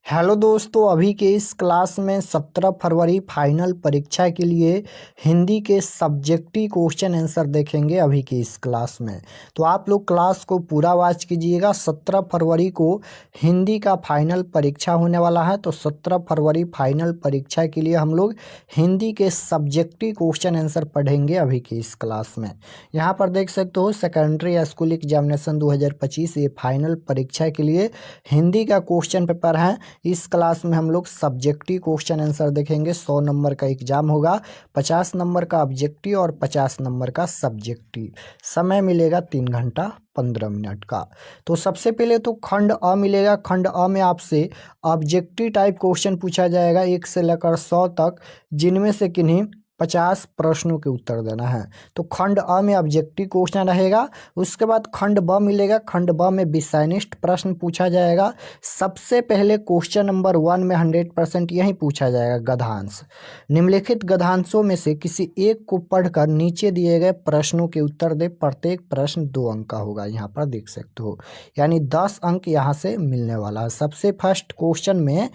Hello दोस्तों, अभी के इस क्लास में 17 फरवरी फाइनल परीक्षा के लिए हिंदी के सब्जेक्टिव क्वेश्चन आंसर देखेंगे। अभी के इस क्लास में तो आप लोग क्लास को पूरा वॉच कीजिएगा। 17 फरवरी को हिंदी का फाइनल परीक्षा होने वाला है। तो 17 फरवरी फाइनल परीक्षा के लिए हम लोग हिंदी के सब्जेक्टिव क्वेश्चन आंसर पढ़ेंगे अभी के इस क्लास में। यहाँ पर देख सकते हो सेकेंडरी स्कूल एग्जामिनेशन 2025 ये फाइनल परीक्षा के लिए हिंदी का क्वेश्चन पेपर है। इस क्लास में हम लोग सब्जेक्टिव क्वेश्चन आंसर देखेंगे। 100 नंबर का एग्जाम होगा, 50 नंबर का ऑब्जेक्टिव और 50 नंबर का सब्जेक्टिव। समय मिलेगा 3 घंटा 15 मिनट का। तो सबसे पहले तो खंड अ मिलेगा। खंड अ में आपसे ऑब्जेक्टिव टाइप क्वेश्चन पूछा जाएगा 1 से लेकर 100 तक, जिनमें से किन्हीं 50 प्रश्नों के उत्तर देना है। तो खंड अ में ऑब्जेक्टिव क्वेश्चन रहेगा। उसके बाद खंड ब मिलेगा। खंड ब में विषयनिष्ठ प्रश्न पूछा जाएगा। सबसे पहले क्वेश्चन नंबर 1 में 100% यही पूछा जाएगा गद्यांश। निम्नलिखित गद्यांशों में से किसी एक को पढ़कर नीचे दिए गए प्रश्नों के उत्तर दे। प्रत्येक प्रश्न 2 अंक का होगा, यहाँ पर देख सकते हो, यानी 10 अंक यहाँ से मिलने वाला है। सबसे फर्स्ट क्वेश्चन में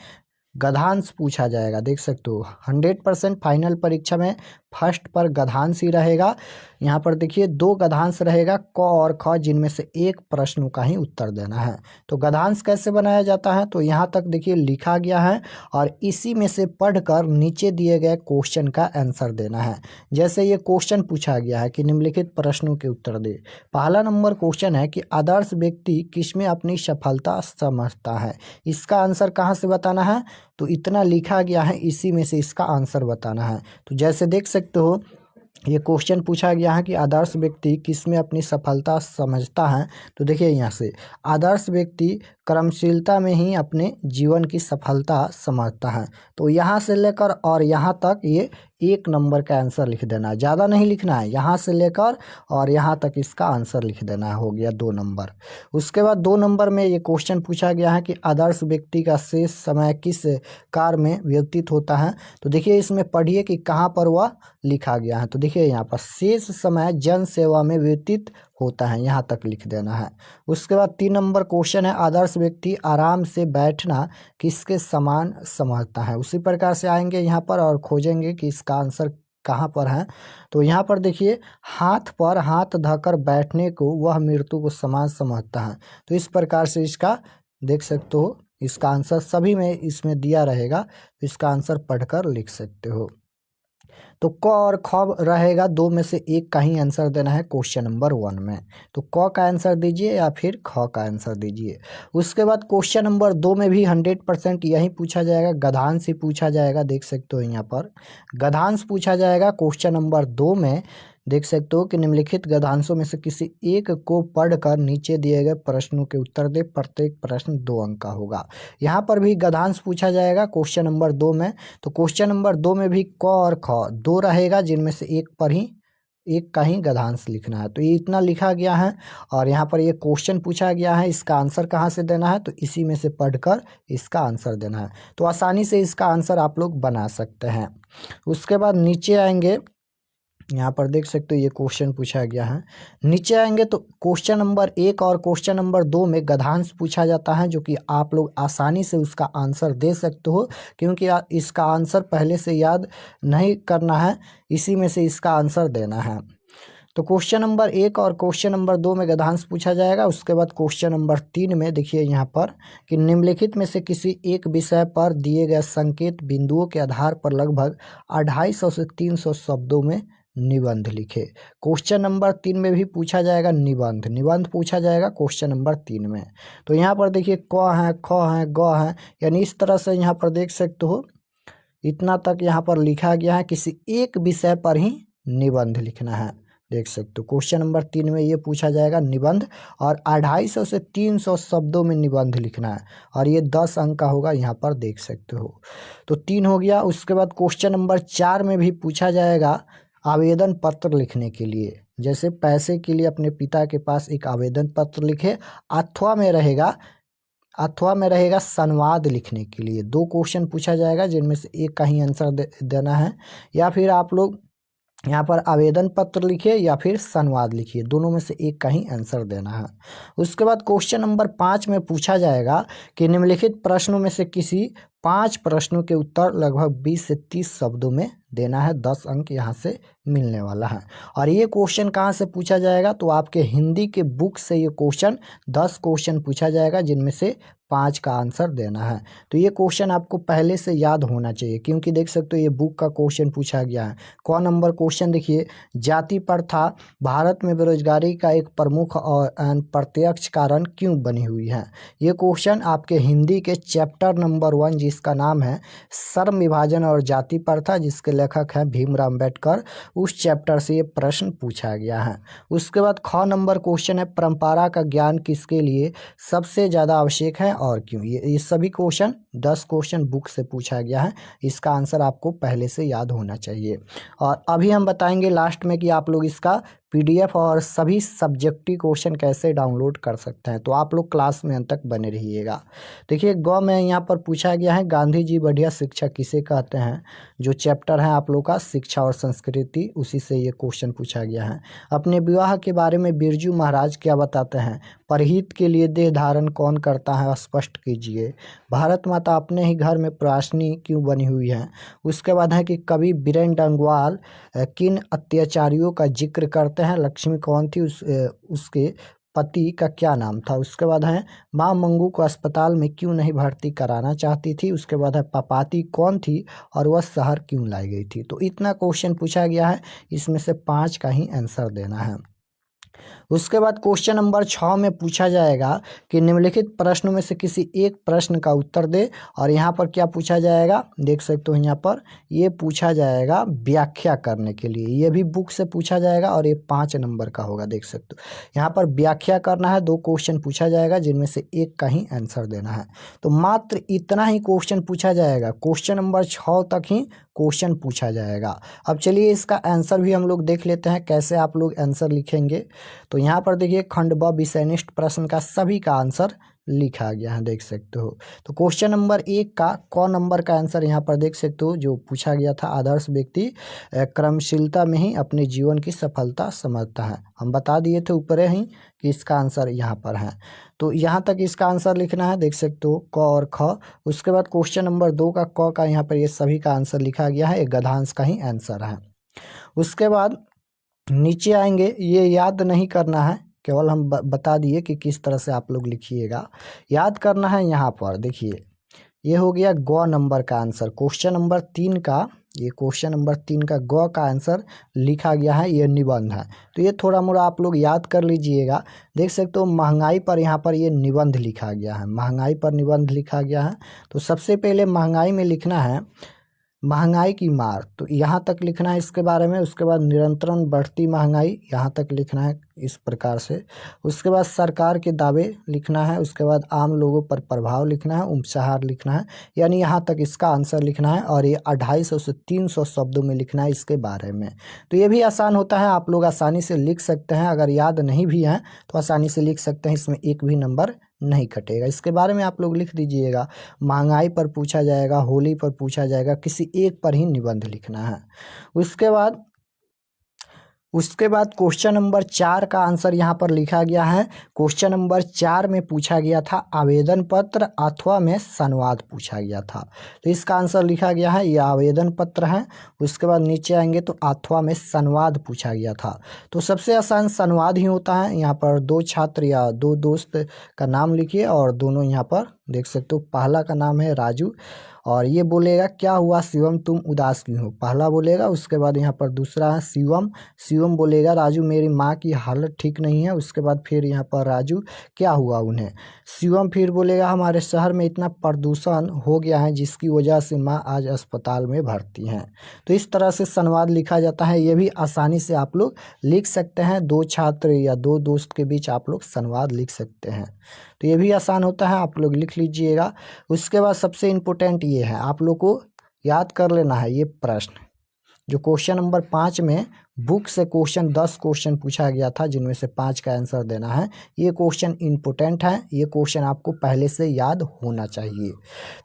गद्यांश पूछा जाएगा, देख सकते हो। 100% फाइनल परीक्षा में फर्स्ट पर गद्यांश ही रहेगा। यहाँ पर देखिए 2 गद्यांश रहेगा, क और ख, जिनमें से एक प्रश्न का ही उत्तर देना है। तो गद्यांश कैसे बनाया जाता है, तो यहाँ तक देखिए लिखा गया है और इसी में से पढ़कर नीचे दिए गए क्वेश्चन का आंसर देना है। जैसे ये क्वेश्चन पूछा गया है कि निम्नलिखित प्रश्नों के उत्तर दे। पहला नंबर क्वेश्चन है कि आदर्श व्यक्ति किसमें अपनी सफलता समझता है। इसका आंसर कहाँ से बताना है, तो इतना लिखा गया है, इसी में से इसका आंसर बताना है। तो जैसे देख सकते हो ये क्वेश्चन पूछा गया है कि आदर्श व्यक्ति किसमें अपनी सफलता समझता है। तो देखिए यहाँ से आदर्श व्यक्ति कर्मशीलता में ही अपने जीवन की सफलता समझता है। तो यहाँ से लेकर और यहाँ तक ये 1 नंबर का आंसर लिख देना है, ज़्यादा नहीं लिखना है। यहाँ से लेकर और यहाँ तक इसका आंसर लिख देना है, हो गया 2 नंबर। उसके बाद 2 नंबर में ये क्वेश्चन पूछा गया है कि आदर्श व्यक्ति का शेष समय किस कार्य में व्यतीत होता है। तो देखिए इसमें पढ़िए कि कहाँ पर वह लिखा गया है। तो देखिए यहाँ पर शेष समय जन सेवा में व्यतीत होता है, यहाँ तक लिख देना है। उसके बाद 3 नंबर क्वेश्चन है आदर्श व्यक्ति आराम से बैठना किसके समान समझता है। उसी प्रकार से आएंगे यहाँ पर और खोजेंगे कि इसका आंसर कहाँ पर है। तो यहाँ पर देखिए हाथ पर हाथ धकर बैठने को वह मृत्यु को समान समझता है। तो इस प्रकार से इसका देख सकते हो, इसका आंसर सभी में इसमें दिया रहेगा। तो इसका आंसर पढ़कर लिख सकते हो। तो क और ख रहेगा, 2 में से एक का ही आंसर देना है क्वेश्चन नंबर 1 में। तो क का आंसर दीजिए या फिर ख का आंसर दीजिए। उसके बाद क्वेश्चन नंबर 2 में भी 100% यही पूछा जाएगा, गद्यांश ही पूछा जाएगा। देख सकते हो यहाँ पर गद्यांश पूछा जाएगा क्वेश्चन नंबर 2 में। देख सकते हो कि निम्नलिखित गद्यांशों में से किसी एक को पढ़कर नीचे दिए गए प्रश्नों के उत्तर दे। प्रत्येक प्रश्न 2 अंक का होगा। यहाँ पर भी गद्यांश पूछा जाएगा क्वेश्चन नंबर 2 में। तो क्वेश्चन नंबर 2 में भी क और ख 2 रहेगा, जिनमें से एक पर ही एक का ही गद्यांश लिखना है। तो ये इतना लिखा गया है और यहाँ पर ये क्वेश्चन पूछा गया है, इसका आंसर कहाँ से देना है, तो इसी में से पढ़कर इसका आंसर देना है। तो आसानी से इसका आंसर आप लोग बना सकते हैं। उसके बाद नीचे आएंगे, यहाँ पर देख सकते हो ये क्वेश्चन पूछा गया है। नीचे आएंगे तो क्वेश्चन नंबर 1 और क्वेश्चन नंबर 2 में गद्यांश पूछा जाता है, जो कि आप लोग आसानी से उसका आंसर दे सकते हो, क्योंकि इसका आंसर पहले से याद नहीं करना है, इसी में से इसका आंसर देना है। तो क्वेश्चन नंबर 1 और क्वेश्चन नंबर 2 में गद्यांश पूछा जाएगा। उसके बाद क्वेश्चन नंबर 3 में देखिए यहाँ पर कि निम्नलिखित में से किसी एक विषय पर दिए गए संकेत बिंदुओं के आधार पर लगभग 250 से 300 शब्दों में निबंध लिखे। क्वेश्चन नंबर 3 में भी पूछा जाएगा निबंध, निबंध पूछा जाएगा क्वेश्चन नंबर 3 में। तो यहाँ पर देखिए क है, ख है, ग है, यानी इस तरह से यहाँ पर देख सकते हो इतना तक यहाँ पर लिखा गया है। किसी एक विषय पर ही निबंध लिखना है। देख सकते हो क्वेश्चन नंबर 3 में ये पूछा जाएगा निबंध, और 250 से 300 शब्दों में निबंध लिखना है, और ये 10 अंक का होगा, यहाँ पर देख सकते हो। तो 3 हो गया। उसके बाद क्वेश्चन नंबर 4 में भी पूछा जाएगा आवेदन पत्र लिखने के लिए। जैसे पैसे के लिए अपने पिता के पास एक आवेदन पत्र लिखे। अथवा में रहेगा संवाद लिखने के लिए। 2 क्वेश्चन पूछा जाएगा, जिनमें से एक का ही आंसर देना है। या फिर आप लोग यहाँ पर आवेदन पत्र लिखिए या फिर संवाद लिखिए, दोनों में से एक का ही आंसर देना है। उसके बाद क्वेश्चन नंबर 5 में पूछा जाएगा कि निम्नलिखित प्रश्नों में से किसी 5 प्रश्नों के उत्तर लगभग 20 से 30 शब्दों में देना है। 10 अंक यहाँ से मिलने वाला है। और ये क्वेश्चन कहाँ से पूछा जाएगा, तो आपके हिंदी के बुक से ये क्वेश्चन 10 क्वेश्चन पूछा जाएगा, जिनमें से 5 का आंसर देना है। तो ये क्वेश्चन आपको पहले से याद होना चाहिए, क्योंकि देख सकते हो ये बुक का क्वेश्चन पूछा गया है। कौन नंबर क्वेश्चन देखिए, जाति प्रथा भारत में बेरोजगारी का एक प्रमुख और प्रत्यक्ष कारण क्यों बनी हुई है। ये क्वेश्चन आपके हिंदी के चैप्टर नंबर 1, जिसका नाम है श्रम विभाजन और जाति प्रथा, जिसके लेखक हैं भीमराव अम्बेडकर, उस चैप्टर से ये प्रश्न पूछा गया है। उसके बाद ख नंबर क्वेश्चन है, परंपरा का ज्ञान किसके लिए सबसे ज़्यादा आवश्यक है और क्यों। ये सभी क्वेश्चन 10 क्वेश्चन बुक से पूछा गया है। इसका आंसर आपको पहले से याद होना चाहिए। और अभी हम बताएंगे लास्ट में कि आप लोग इसका PDF और सभी सब्जेक्टिव क्वेश्चन कैसे डाउनलोड कर सकते हैं। तो आप लोग क्लास में अंत तक बने रहिएगा। देखिए ग में यहाँ पर पूछा गया है, गांधी जी बढ़िया शिक्षा किसे कहते हैं। जो चैप्टर है आप लोग का शिक्षा और संस्कृति, उसी से ये क्वेश्चन पूछा गया है। अपने विवाह के बारे में बिरजू महाराज क्या बताते हैं। परहित के लिए देह धारण कौन करता है, स्पष्ट कीजिए। भारत माता अपने ही घर में प्राशनी क्यों बनी हुई है। उसके बाद है कि कवि बीरेन डंगवाल किन अत्याचारियों का जिक्र करते हैं। लक्ष्मी कौन थी, उसके पति का क्या नाम था। उसके बाद है माँ मंगू को अस्पताल में क्यों नहीं भर्ती कराना चाहती थी। उसके बाद है पपाती कौन थी और वह शहर क्यों लाई गई थी। तो इतना क्वेश्चन पूछा गया है, इसमें से 5 का ही आंसर देना है। उसके बाद क्वेश्चन नंबर 6 में पूछा जाएगा कि निम्नलिखित प्रश्नों में से किसी एक प्रश्न का उत्तर दे। और यहाँ पर क्या पूछा जाएगा, देख सकते हो यहाँ पर ये पूछा जाएगा व्याख्या करने के लिए। ये भी बुक से पूछा जाएगा और ये 5 नंबर का होगा, देख सकते हो यहाँ पर व्याख्या करना है। 2 क्वेश्चन पूछा जाएगा, जिनमें से एक का ही आंसर देना है। तो मात्र इतना ही क्वेश्चन पूछा जाएगा, क्वेश्चन नंबर 6 तक ही क्वेश्चन पूछा जाएगा। अब चलिए इसका आंसर भी हम लोग देख लेते हैं, कैसे आप लोग आंसर लिखेंगे। तो यहाँ पर देखिए खंड ब विषयनिष्ठ प्रश्न का सभी का आंसर लिखा गया है, देख सकते हो। तो क्वेश्चन नंबर 1 का क नंबर का आंसर यहाँ पर देख सकते हो, जो पूछा गया था, आदर्श व्यक्ति क्रमशीलता में ही अपने जीवन की सफलता समझता है। हम बता दिए थे ऊपर ही कि इसका आंसर यहाँ पर है। तो यहाँ तक इसका आंसर लिखना है, देख सकते हो क और ख। उसके बाद क्वेश्चन नंबर 2 का क का यहाँ पर ये सभी का आंसर लिखा गया है, एक गद्यांश का ही आंसर है। उसके बाद नीचे आएंगे, ये याद नहीं करना है, केवल हम बता दिए कि किस तरह से आप लोग लिखिएगा। याद करना है यहाँ पर देखिए, ये हो गया ग नंबर का आंसर। क्वेश्चन नंबर 3 का, ये क्वेश्चन नंबर 3 का ग का आंसर लिखा गया है, ये निबंध है। तो ये थोड़ा मोड़ा आप लोग याद कर लीजिएगा। देख सकते हो महंगाई पर यहाँ पर ये निबंध लिखा गया है, महंगाई पर निबंध लिखा गया है। तो सबसे पहले महंगाई में लिखना है महंगाई की मार, तो यहाँ तक लिखना है इसके बारे में। उसके बाद निरंतर बढ़ती महंगाई, यहाँ तक लिखना है इस प्रकार से। उसके बाद सरकार के दावे लिखना है। उसके बाद आम लोगों पर प्रभाव लिखना है, उपसंहार लिखना है, यानी यहाँ तक इसका आंसर लिखना है। और ये 250 से 300 शब्दों में लिखना है इसके बारे में। तो ये भी आसान होता है, आप लोग आसानी से लिख सकते हैं। अगर याद नहीं भी है तो आसानी से लिख सकते हैं, इसमें एक भी नंबर नहीं कटेगा। इसके बारे में आप लोग लिख दीजिएगा। महंगाई पर पूछा जाएगा, होली पर पूछा जाएगा, किसी एक पर ही निबंध लिखना है। उसके बाद क्वेश्चन नंबर 4 का आंसर यहाँ पर लिखा गया है। क्वेश्चन नंबर 4 में पूछा गया था आवेदन पत्र अथवा में संवाद पूछा गया था। तो इसका आंसर लिखा गया है, यह आवेदन पत्र है। उसके बाद नीचे आएंगे तो अथवा में संवाद पूछा गया था। तो सबसे आसान संवाद ही होता है। यहाँ पर 2 छात्र या 2 दोस्त का नाम लिखिए और दोनों यहाँ पर देख सकते हो, पहला का नाम है राजू और ये बोलेगा क्या हुआ शिवम तुम उदास क्यों हो, पहला बोलेगा। उसके बाद यहाँ पर दूसरा है शिवम, शिवम बोलेगा राजू मेरी माँ की हालत ठीक नहीं है। उसके बाद फिर यहाँ पर राजू क्या हुआ उन्हें, शिवम फिर बोलेगा हमारे शहर में इतना प्रदूषण हो गया है जिसकी वजह से माँ आज अस्पताल में भर्ती हैं। तो इस तरह से संवाद लिखा जाता है। ये भी आसानी से आप लोग लिख सकते हैं, 2 छात्र या 2 दोस्त के बीच आप लोग संवाद लिख सकते हैं। तो ये भी आसान होता है, आप लोग लिख लीजिएगा। उसके बाद सबसे इम्पोर्टेंट ये है, आप लोग को याद कर लेना है ये प्रश्न, जो क्वेश्चन नंबर 5 में बुक से क्वेश्चन 10 क्वेश्चन पूछा गया था जिनमें से 5 का आंसर देना है। ये क्वेश्चन इम्पोर्टेंट है, ये क्वेश्चन आपको पहले से याद होना चाहिए।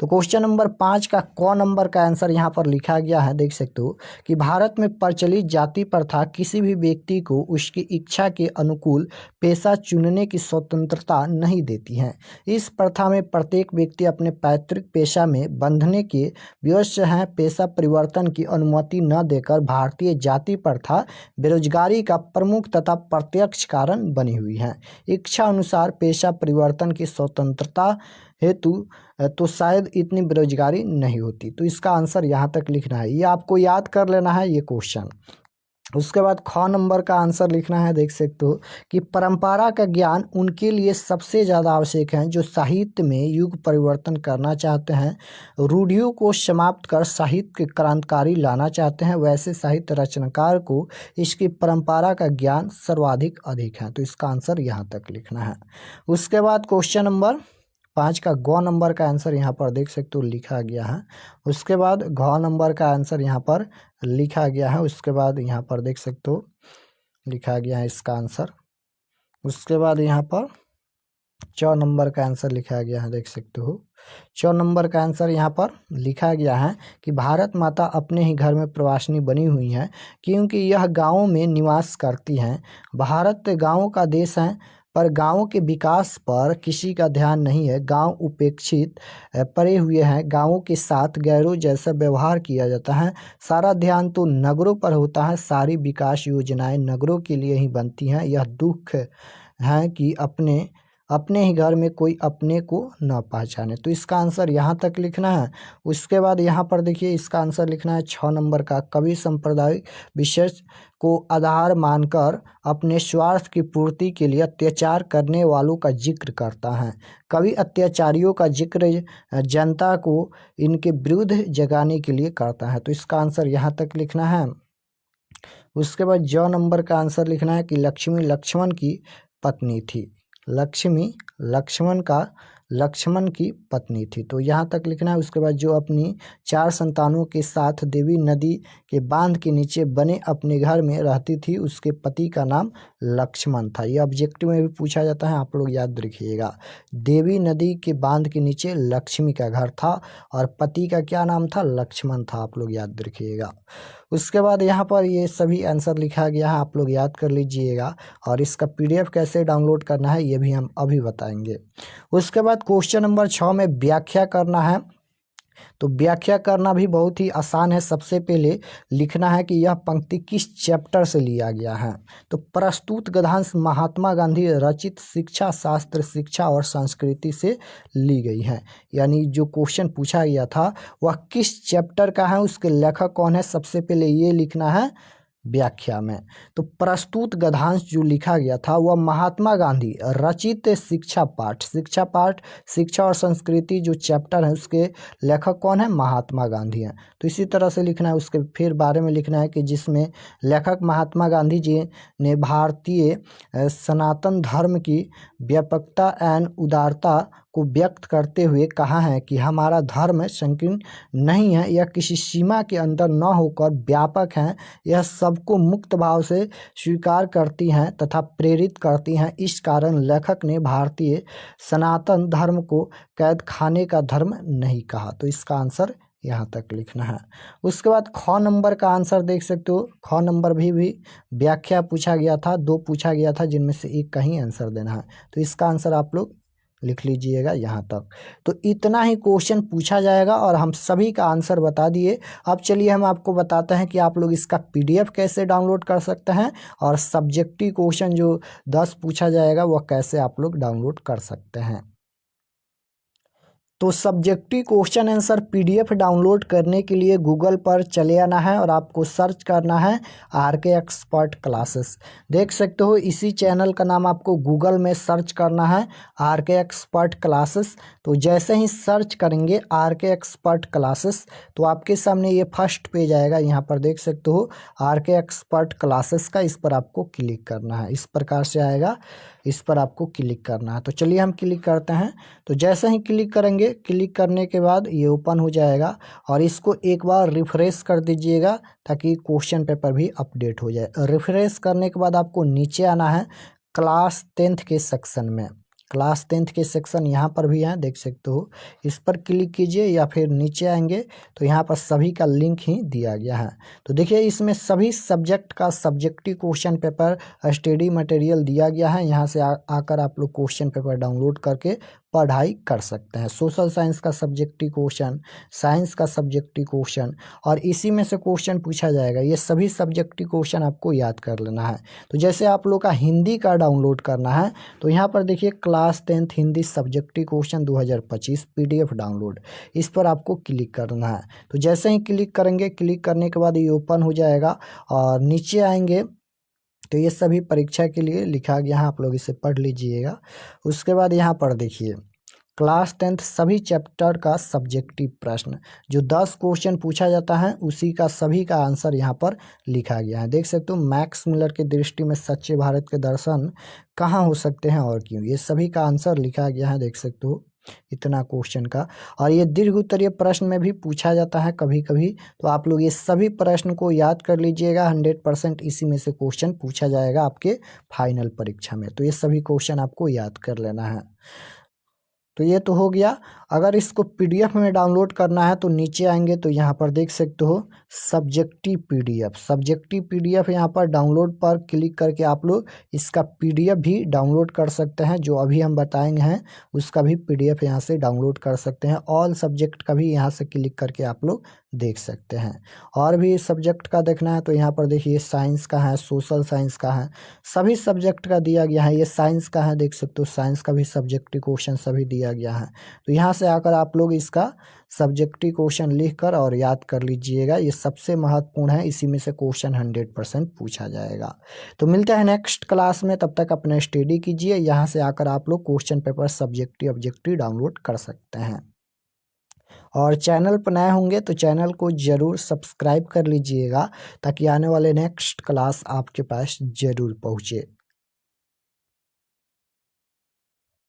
तो क्वेश्चन नंबर 5 का क नंबर का आंसर यहाँ पर लिखा गया है, देख सकते हो कि भारत में प्रचलित जाति प्रथा किसी भी व्यक्ति को उसकी इच्छा के अनुकूल पेशा चुनने की स्वतंत्रता नहीं देती है। इस प्रथा में प्रत्येक व्यक्ति अपने पैतृक पेशा में बंधने के विवश है। पेशा परिवर्तन की अनुमति न देकर भारतीय जाति प्रथा बेरोजगारी का प्रमुख तथा प्रत्यक्ष कारण बनी हुई है। इच्छा अनुसार पेशा परिवर्तन की स्वतंत्रता हेतु तो शायद इतनी बेरोजगारी नहीं होती। तो इसका आंसर यहाँ तक लिखना है, ये आपको याद कर लेना है ये क्वेश्चन। उसके बाद ख नंबर का आंसर लिखना है, देख सकते हो कि परंपरा का ज्ञान उनके लिए सबसे ज़्यादा आवश्यक है जो साहित्य में युग परिवर्तन करना चाहते हैं, रूढ़ियों को समाप्त कर साहित्य के क्रांतिकारी लाना चाहते हैं। वैसे साहित्य रचनाकार को इसकी परंपरा का ज्ञान सर्वाधिक अधिक है। तो इसका आंसर यहाँ तक लिखना है। उसके बाद क्वेश्चन नंबर 5 का ग नंबर का आंसर यहाँ पर देख सकते हो लिखा गया है। उसके बाद घ नंबर का आंसर यहाँ पर लिखा गया है। उसके बाद यहाँ पर देख सकते हो लिखा गया है इसका आंसर। उसके बाद यहाँ पर च नंबर का आंसर लिखा गया है, देख सकते हो च नंबर का आंसर यहाँ पर लिखा गया है कि भारत माता अपने ही घर में प्रवासिनी बनी हुई है क्योंकि यह गाँवों में निवास करती हैं। भारत गाँवों का देश है पर गाँवों के विकास पर किसी का ध्यान नहीं है। गांव उपेक्षित पड़े हुए हैं, गाँवों के साथ गैरों जैसा व्यवहार किया जाता है। सारा ध्यान तो नगरों पर होता है, सारी विकास योजनाएं नगरों के लिए ही बनती हैं। यह दुख है कि अपने ही घर में कोई अपने को न पहचाने। तो इसका आंसर यहाँ तक लिखना है। उसके बाद यहाँ पर देखिए इसका आंसर लिखना है 6 नंबर का, कवि सांप्रदायिक विशेष को आधार मानकर अपने स्वार्थ की पूर्ति के लिए अत्याचार करने वालों का जिक्र करता है। कवि अत्याचारियों का जिक्र जनता को इनके विरुद्ध जगाने के लिए करता है। तो इसका आंसर यहाँ तक लिखना है। उसके बाद ज नंबर का आंसर लिखना है कि लक्ष्मी लक्ष्मण की पत्नी थी। लक्ष्मी लक्ष्मण की पत्नी थी। तो यहाँ तक लिखना है। उसके बाद जो अपनी 4 संतानों के साथ देवी नदी के बांध के नीचे बने अपने घर में रहती थी, उसके पति का नाम लक्ष्मण था। यह ऑब्जेक्टिव में भी पूछा जाता है, आप लोग याद रखिएगा। देवी नदी के बांध के नीचे लक्ष्मी का घर था और पति का क्या नाम था? लक्ष्मण था, आप लोग याद रखिएगा। उसके बाद यहाँ पर ये सभी आंसर लिखा गया है, आप लोग याद कर लीजिएगा। और इसका PDF कैसे डाउनलोड करना है ये भी हम अभी बताएंगे। उसके बाद क्वेश्चन नंबर 6 में व्याख्या करना है। तो व्याख्या करना भी बहुत ही आसान है। सबसे पहले लिखना है कि यह पंक्ति किस चैप्टर से लिया गया है। तो प्रस्तुत गद्यांश महात्मा गांधी रचित शिक्षा शास्त्र, शिक्षा और संस्कृति से ली गई है। यानी जो क्वेश्चन पूछा गया था वह किस चैप्टर का है, उसके लेखक कौन है, सबसे पहले ये लिखना है व्याख्या में। तो प्रस्तुत गद्यांश जो लिखा गया था वह महात्मा गांधी रचित शिक्षा पाठ, शिक्षा और संस्कृति जो चैप्टर है उसके लेखक कौन है? महात्मा गांधी हैं। तो इसी तरह से लिखना है। उसके फिर बारे में लिखना है कि जिसमें लेखक महात्मा गांधी जी ने भारतीय सनातन धर्म की व्यापकता एवं उदारता को व्यक्त करते हुए कहा है कि हमारा धर्म संकीर्ण नहीं है, यह किसी सीमा के अंदर न होकर व्यापक है, यह सबको मुक्त भाव से स्वीकार करती हैं तथा प्रेरित करती हैं। इस कारण लेखक ने भारतीय सनातन धर्म को कैद खाने का धर्म नहीं कहा। तो इसका आंसर यहाँ तक लिखना है। उसके बाद ख नंबर का आंसर देख सकते हो। ख नंबर भी व्याख्या पूछा गया था, 2 पूछा गया था जिनमें से एक का ही आंसर देना है। तो इसका आंसर आप लोग लिख लीजिएगा यहाँ तक। तो इतना ही क्वेश्चन पूछा जाएगा और हम सभी का आंसर बता दिए। अब चलिए हम आपको बताते हैं कि आप लोग इसका PDF कैसे डाउनलोड कर सकते हैं और सब्जेक्टिव क्वेश्चन जो 10 पूछा जाएगा वह कैसे आप लोग डाउनलोड कर सकते हैं। तो subjective question answer PDF download करने के लिए गूगल पर चले आना है और आपको सर्च करना है RK एक्सपर्ट क्लासेस। देख सकते हो इसी चैनल का नाम आपको गूगल में सर्च करना है RK एक्सपर्ट क्लासेस। तो जैसे ही सर्च करेंगे RK एक्सपर्ट क्लासेस तो आपके सामने ये फर्स्ट पेज आएगा। यहाँ पर देख सकते हो RK एक्सपर्ट क्लासेस का, इस पर आपको क्लिक करना है। इस प्रकार से आएगा, इस पर आपको क्लिक करना है। तो चलिए हम क्लिक करते हैं। तो जैसे ही क्लिक करेंगे करेंगे, क्लिक करने के बाद ये ओपन हो जाएगा और इसको एक बार रिफ्रेश कर दीजिएगा ताकि क्वेश्चन पेपर भी अपडेट हो जाए। रिफ्रेश करने के बाद आपको नीचे आना है क्लास 10th के सेक्शन में। क्लास 10th के सेक्शन यहाँ पर भी हैं, देख सकते हो। इस पर क्लिक कीजिए या फिर नीचे आएंगे तो यहाँ पर सभी का लिंक ही दिया गया है। तो देखिए इसमें सभी सब्जेक्ट का subjective question paper study material दिया गया है। यहाँ से आकर आप लोग क्वेश्चन पेपर डाउनलोड करके पढ़ाई कर सकते हैं। सोशल साइंस का सब्जेक्टिव क्वेश्चन, साइंस का सब्जेक्टिव क्वेश्चन और इसी में से क्वेश्चन पूछा जाएगा। ये सभी सब्जेक्टिव क्वेश्चन आपको याद कर लेना है। तो जैसे आप लोग का हिंदी का डाउनलोड करना है तो यहाँ पर देखिए class 10th Hindi subjective question 2025 PDF download, इस पर आपको क्लिक करना है। तो जैसे ही क्लिक करेंगे, क्लिक करने के बाद ये ओपन हो जाएगा और नीचे आएंगे तो ये सभी परीक्षा के लिए लिखा गया है, आप लोग इसे पढ़ लीजिएगा। उसके बाद यहाँ पर देखिए क्लास 10th सभी चैप्टर का सब्जेक्टिव प्रश्न, जो 10 क्वेश्चन पूछा जाता है उसी का सभी का आंसर यहाँ पर लिखा गया है। देख सकते हो, मैक्स मिलर की दृष्टि में सच्चे भारत के दर्शन कहाँ हो सकते हैं और क्यों, ये सभी का आंसर लिखा गया है। देख सकते हो इतना क्वेश्चन का। और ये दीर्घ उत्तरीय प्रश्न में भी पूछा जाता है कभी कभी, तो आप लोग ये सभी प्रश्न को याद कर लीजिएगा। 100% इसी में से क्वेश्चन पूछा जाएगा आपके फाइनल परीक्षा में। तो ये सभी क्वेश्चन आपको याद कर लेना है। तो ये तो हो गया। अगर इसको PDF में डाउनलोड करना है तो नीचे आएंगे तो यहाँ पर देख सकते हो सब्जेक्टिव PDF यहाँ पर डाउनलोड पर क्लिक करके आप लोग इसका PDF भी डाउनलोड कर सकते हैं। जो अभी हम बताएंगे हैं उसका भी PDF यहाँ से डाउनलोड कर सकते हैं। ऑल सब्जेक्ट का भी यहाँ से क्लिक करके आप लोग देख सकते हैं। और भी सब्जेक्ट का देखना है तो यहाँ पर देखिए साइंस का है, सोशल साइंस का है, सभी सब्जेक्ट का दिया गया है। ये साइंस का है, देख सकते हो साइंस का भी सब्जेक्टिव क्वेश्चन सभी दिया गया है। तो यहाँ से आकर आप लोग इसका सब्जेक्टिव क्वेश्चन लिखकर और याद कर लीजिएगा। ये सबसे महत्वपूर्ण है, इसी में से क्वेश्चन 100% पूछा जाएगा। तो मिलते हैं नेक्स्ट क्लास में, तब तक अपने स्टडी कीजिए। यहाँ से आकर आप लोग question paper subjective objective download कर सकते हैं। और चैनल पर नए होंगे तो चैनल को ज़रूर सब्सक्राइब कर लीजिएगा ताकि आने वाले नेक्स्ट क्लास आपके पास ज़रूर पहुँचे।